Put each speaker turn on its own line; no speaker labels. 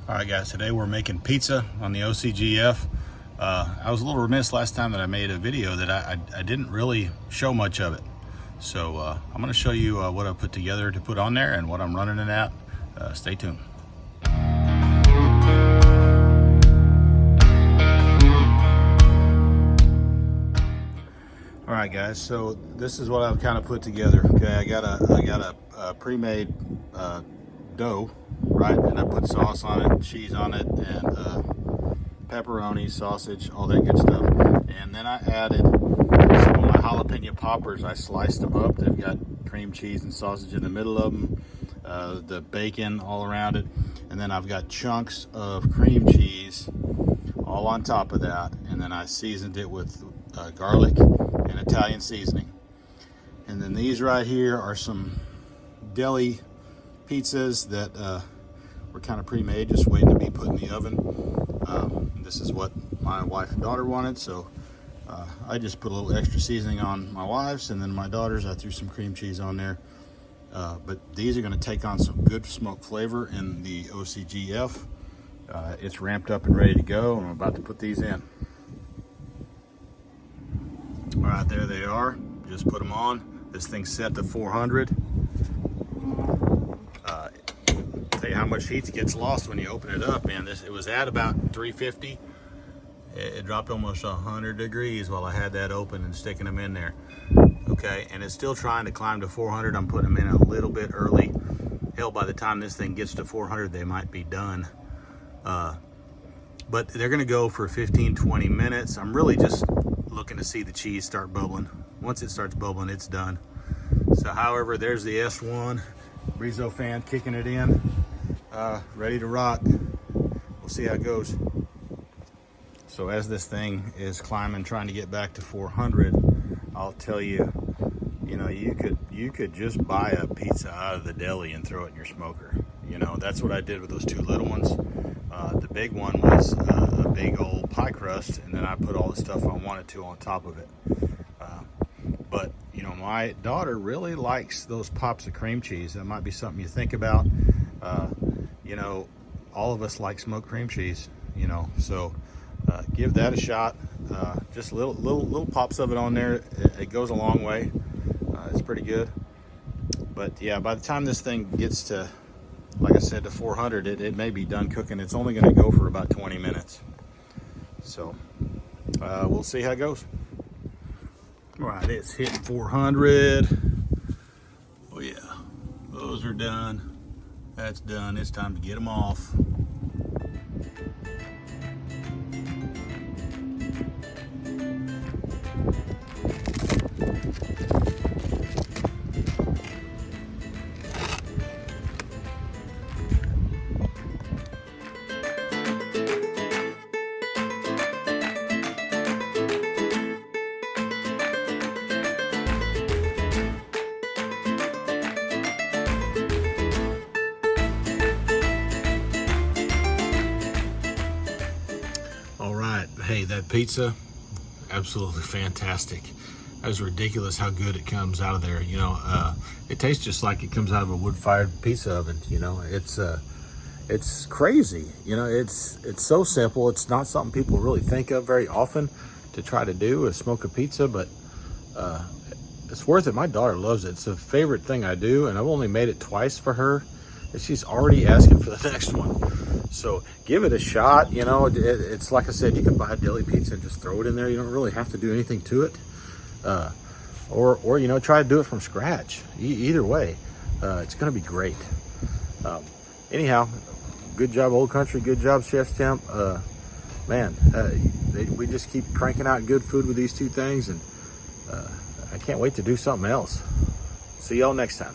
All right guys, today we're making pizza on the OCGF. I was a little remiss last time that I made a video that I didn't really show much of it. So I'm gonna show you what I put together to put on there and what I'm running it at. Stay tuned. All right guys, so this is what I've kind of put together. Okay, I got a pre-made dough, right? And I put sauce on it, cheese on it, and pepperoni, sausage, all that good stuff. And then I added some of my jalapeno poppers. I sliced them up. They've got cream cheese and sausage in the middle of them, the bacon all around it, and then I've got chunks of cream cheese all on top of that. And then I seasoned it with garlic and Italian seasoning. And then these right here are some deli pizzas that were kind of pre-made, just waiting to be put in the oven. This is what my wife and daughter wanted, so I just put a little extra seasoning on my wife's, and then my daughter's I threw some cream cheese on there. But these are going to take on some good smoke flavor in the OCGF. It's ramped up and ready to go, and I'm about to put these in. All right, there they are. Just put them on. This thing's set to 400. Tell you how much heat gets lost when you open it up, man. It was at about 350. It dropped almost 100 degrees while I had that open and sticking them in there. Okay, and it's still trying to climb to 400. I'm putting them in a little bit early. Hell, by the time this thing gets to 400, they might be done. But they're gonna go for 15-20 minutes. I'm really just looking to see the cheese start bubbling. Once it starts bubbling, it's done. So however, there's the S1 Brizo fan kicking it in, ready to rock. We'll see how it goes. So as this thing is climbing, trying to get back to 400, I'll tell you, you know, you could just buy a pizza out of the deli and throw it in your smoker. You know, that's what I did with those two little ones. The big one was a big old pie crust, and then I put all the stuff I wanted to on top of it. But you know, my daughter really likes those pops of cream cheese. That might be something you think about. You know, all of us like smoked cream cheese, you know, so give that a shot. Just little pops of it on there. It goes a long way. It's pretty good. But yeah, by the time this thing gets to, like I said, to 400, it may be done cooking. It's only going to go for about 20 minutes. So we'll see how it goes. All right, it's hitting 400. Oh yeah, those are done. That's done. It's time to get them off. All right, hey, that pizza, absolutely fantastic. That was ridiculous how good it comes out of there. You know, it tastes just like it comes out of a wood-fired pizza oven. You know, it's crazy. You know, it's so simple. It's not something people really think of very often to try to do, is smoke a pizza, but it's worth it. My daughter loves it. It's a favorite thing I do, and I've only made it twice for her, and she's already asking for the next one. So give it a shot. You know, it's like I said, you can buy a deli pizza and just throw it in there. You don't really have to do anything to it. Or you know, try to do it from scratch. Either way, it's going to be great. Anyhow, good job, Old Country. Good job, ChefsTemp. Man, we just keep cranking out good food with these two things, and I can't wait to do something else. See y'all next time.